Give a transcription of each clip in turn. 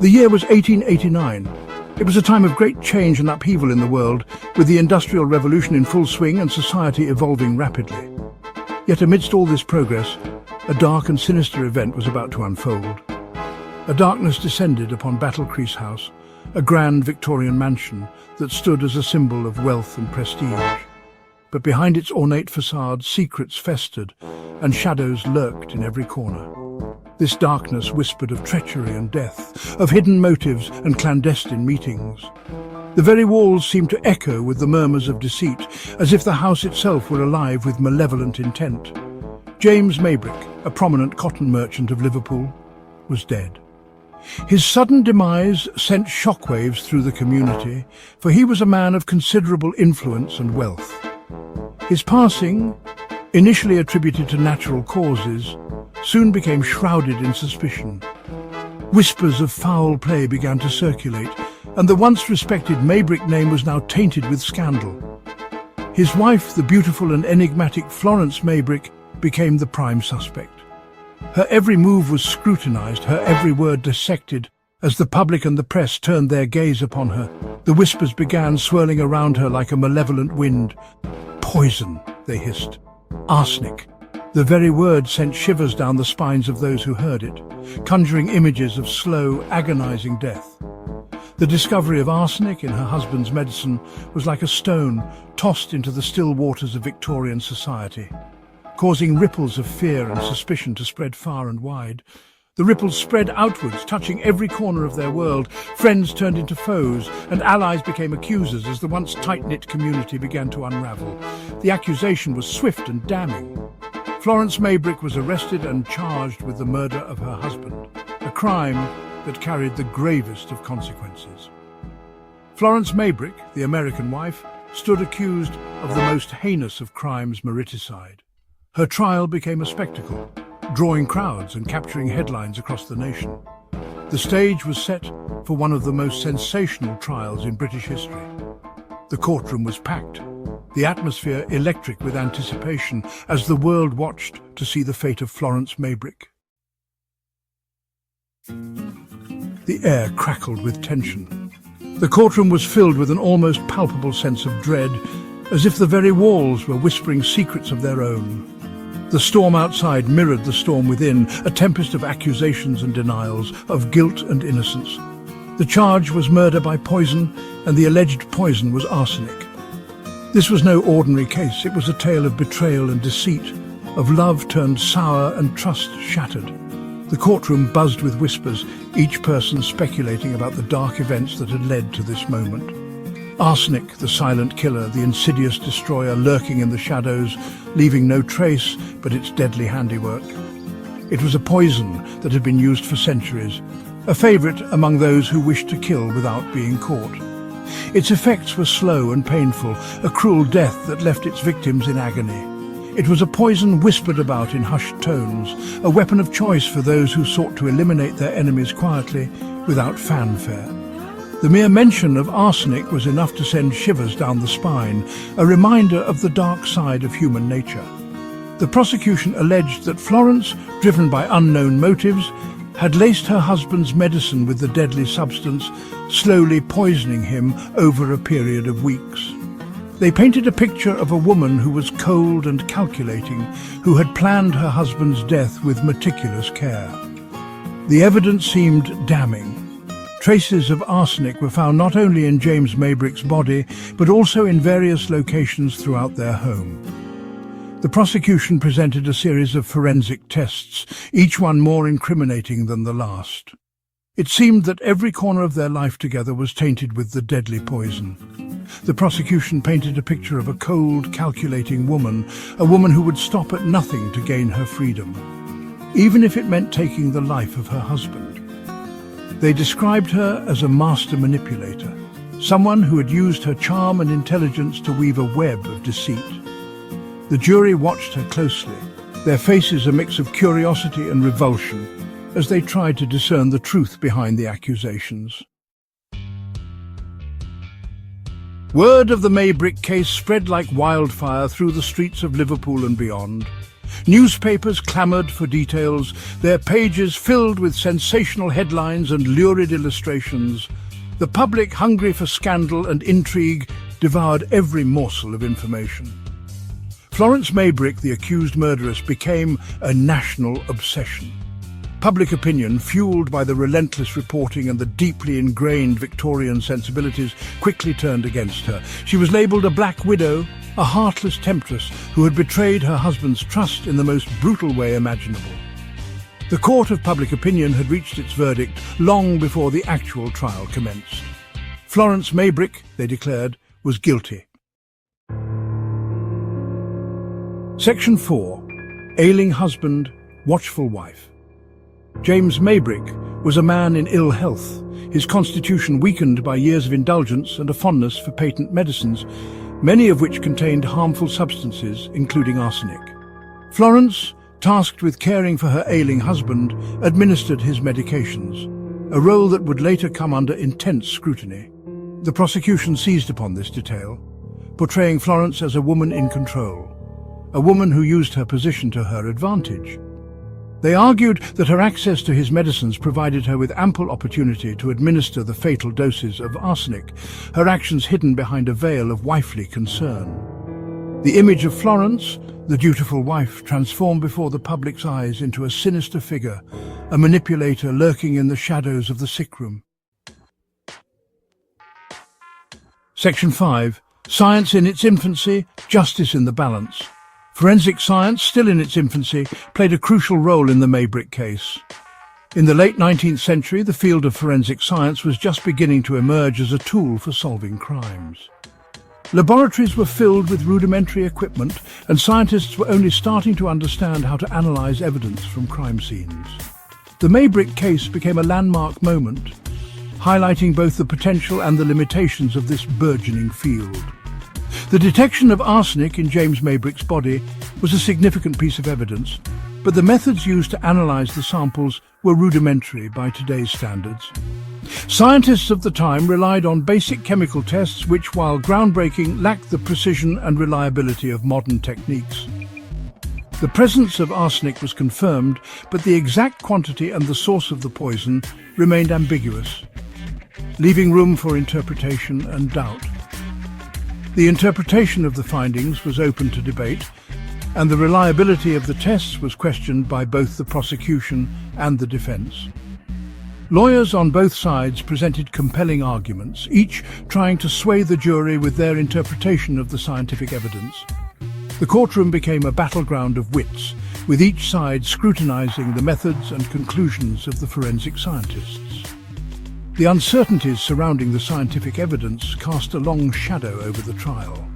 The year was 1889. It was a time of great change and upheaval in the world, with the Industrial Revolution in full swing and society evolving rapidly. Yet amidst all this progress, a dark and sinister event was about to unfold. A darkness descended upon Battlecrease House, a grand Victorian mansion that stood as a symbol of wealth and prestige. But behind its ornate facade, secrets festered and shadows lurked in every corner. This darkness whispered of treachery and death, of hidden motives and clandestine meetings. The very walls seemed to echo with the murmurs of deceit, as if the house itself were alive with malevolent intent. James Maybrick, a prominent cotton merchant of Liverpool, was dead. His sudden demise sent shockwaves through the community, for he was a man of considerable influence and wealth. His passing, initially attributed to natural causes, soon became shrouded in suspicion. Whispers of foul play began to circulate, and the once respected Maybrick name was now tainted with scandal. His wife, the beautiful and enigmatic Florence Maybrick, became the prime suspect. Her every move was scrutinized, her every word dissected. As the public and the press turned their gaze upon her, the whispers began swirling around her like a malevolent wind. Poison, they hissed. Arsenic. The very word sent shivers down the spines of those who heard it, conjuring images of slow, agonizing death. The discovery of arsenic in her husband's medicine was like a stone tossed into the still waters of Victorian society, causing ripples of fear and suspicion to spread far and wide. The ripples spread outwards, touching every corner of their world. Friends turned into foes, and allies became accusers as the once tight-knit community began to unravel. The accusation was swift and damning. Florence Maybrick was arrested and charged with the murder of her husband, a crime that carried the gravest of consequences. Florence Maybrick, the American wife, stood accused of the most heinous of crimes, mariticide. Her trial became a spectacle, drawing crowds and capturing headlines across the nation. The stage was set for one of the most sensational trials in British history. The courtroom was packed, the atmosphere electric with anticipation as the world watched to see the fate of Florence Maybrick. The air crackled with tension. The courtroom was filled with an almost palpable sense of dread, as if the very walls were whispering secrets of their own. The storm outside mirrored the storm within, a tempest of accusations and denials, of guilt and innocence. The charge was murder by poison, and the alleged poison was arsenic. This was no ordinary case. It was a tale of betrayal and deceit, of love turned sour and trust shattered. The courtroom buzzed with whispers, each person speculating about the dark events that had led to this moment. Arsenic, the silent killer, the insidious destroyer lurking in the shadows, leaving no trace but its deadly handiwork. It was a poison that had been used for centuries, a favourite among those who wished to kill without being caught. Its effects were slow and painful, a cruel death that left its victims in agony. It was a poison whispered about in hushed tones, a weapon of choice for those who sought to eliminate their enemies quietly, without fanfare. The mere mention of arsenic was enough to send shivers down the spine, a reminder of the dark side of human nature. The prosecution alleged that Florence, driven by unknown motives, had laced her husband's medicine with the deadly substance, slowly poisoning him over a period of weeks. They painted a picture of a woman who was cold and calculating, who had planned her husband's death with meticulous care. The evidence seemed damning. Traces of arsenic were found not only in James Maybrick's body, but also in various locations throughout their home. The prosecution presented a series of forensic tests, each one more incriminating than the last. It seemed that every corner of their life together was tainted with the deadly poison. The prosecution painted a picture of a cold, calculating woman, a woman who would stop at nothing to gain her freedom, even if it meant taking the life of her husband. They described her as a master manipulator, someone who had used her charm and intelligence to weave a web of deceit. The jury watched her closely, their faces a mix of curiosity and revulsion, as they tried to discern the truth behind the accusations. Word of the Maybrick case spread like wildfire through the streets of Liverpool and beyond. Newspapers clamoured for details, their pages filled with sensational headlines and lurid illustrations. The public, hungry for scandal and intrigue, devoured every morsel of information. Florence Maybrick, the accused murderess, became a national obsession. Public opinion, fueled by the relentless reporting and the deeply ingrained Victorian sensibilities, quickly turned against her. She was labelled a black widow, a heartless temptress who had betrayed her husband's trust in the most brutal way imaginable. The court of public opinion had reached its verdict long before the actual trial commenced. Florence Maybrick, they declared, was guilty. Section 4. Ailing husband, watchful wife. James Maybrick was a man in ill health, his constitution weakened by years of indulgence and a fondness for patent medicines, many of which contained harmful substances, including arsenic. Florence, tasked with caring for her ailing husband, administered his medications, a role that would later come under intense scrutiny. The prosecution seized upon this detail, portraying Florence as a woman in control, a woman who used her position to her advantage. They argued that her access to his medicines provided her with ample opportunity to administer the fatal doses of arsenic, her actions hidden behind a veil of wifely concern. The image of Florence, the dutiful wife, transformed before the public's eyes into a sinister figure, a manipulator lurking in the shadows of the sickroom. Section 5. Science in its infancy, justice in the balance. Forensic science, still in its infancy, played a crucial role in the Maybrick case. In the late 19th century, the field of forensic science was just beginning to emerge as a tool for solving crimes. Laboratories were filled with rudimentary equipment, and scientists were only starting to understand how to analyze evidence from crime scenes. The Maybrick case became a landmark moment, highlighting both the potential and the limitations of this burgeoning field. The detection of arsenic in James Maybrick's body was a significant piece of evidence, but the methods used to analyze the samples were rudimentary by today's standards. Scientists of the time relied on basic chemical tests which, while groundbreaking, lacked the precision and reliability of modern techniques. The presence of arsenic was confirmed, but the exact quantity and the source of the poison remained ambiguous, leaving room for interpretation and doubt. The interpretation of the findings was open to debate, and the reliability of the tests was questioned by both the prosecution and the defense. Lawyers on both sides presented compelling arguments, each trying to sway the jury with their interpretation of the scientific evidence. The courtroom became a battleground of wits, with each side scrutinizing the methods and conclusions of the forensic scientists. The uncertainties surrounding the scientific evidence cast a long shadow over the trial.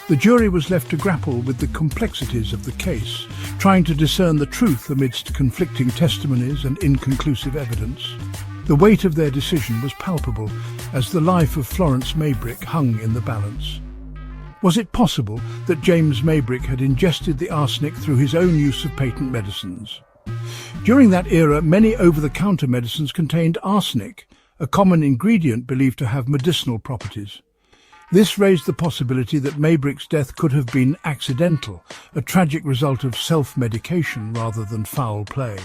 The jury was left to grapple with the complexities of the case, trying to discern the truth amidst conflicting testimonies and inconclusive evidence. The weight of their decision was palpable as the life of Florence Maybrick hung in the balance. Was it possible that James Maybrick had ingested the arsenic through his own use of patent medicines? During that era, many over-the-counter medicines contained arsenic, a common ingredient believed to have medicinal properties. This raised the possibility that Maybrick's death could have been accidental, a tragic result of self-medication rather than foul play.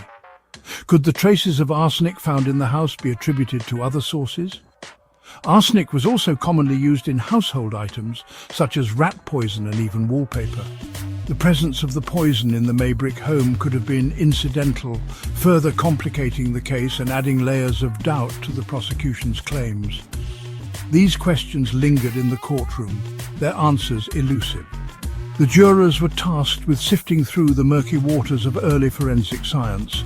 Could the traces of arsenic found in the house be attributed to other sources? Arsenic was also commonly used in household items, such as rat poison and even wallpaper. The presence of the poison in the Maybrick home could have been incidental, further complicating the case and adding layers of doubt to the prosecution's claims. These questions lingered in the courtroom, their answers elusive. The jurors were tasked with sifting through the murky waters of early forensic science,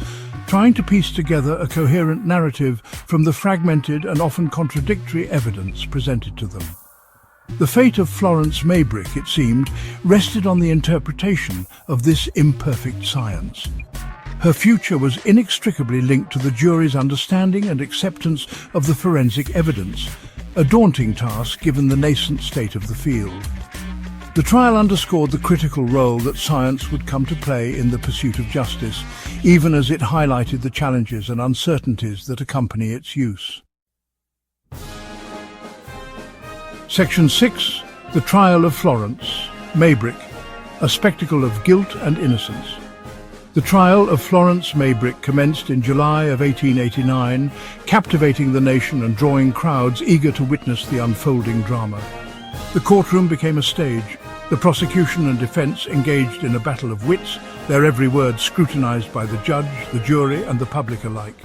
trying to piece together a coherent narrative from the fragmented and often contradictory evidence presented to them. The fate of Florence Maybrick, it seemed, rested on the interpretation of this imperfect science. Her future was inextricably linked to the jury's understanding and acceptance of the forensic evidence, a daunting task given the nascent state of the field. The trial underscored the critical role that science would come to play in the pursuit of justice, even as it highlighted the challenges and uncertainties that accompany its use. Section 6. The Trial of Florence Maybrick, a spectacle of guilt and innocence. The trial of Florence Maybrick commenced in July of 1889, captivating the nation and drawing crowds eager to witness the unfolding drama. The courtroom became a stage. The prosecution and defense engaged in a battle of wits, their every word scrutinized by the judge, the jury, and the public alike.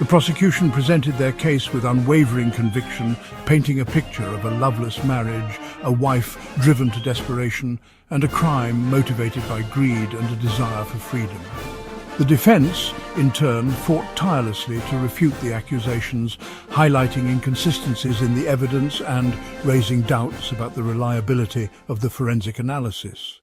The prosecution presented their case with unwavering conviction, painting a picture of a loveless marriage, a wife driven to desperation, and a crime motivated by greed and a desire for freedom. The defense, in turn, fought tirelessly to refute the accusations, highlighting inconsistencies in the evidence and raising doubts about the reliability of the forensic analysis.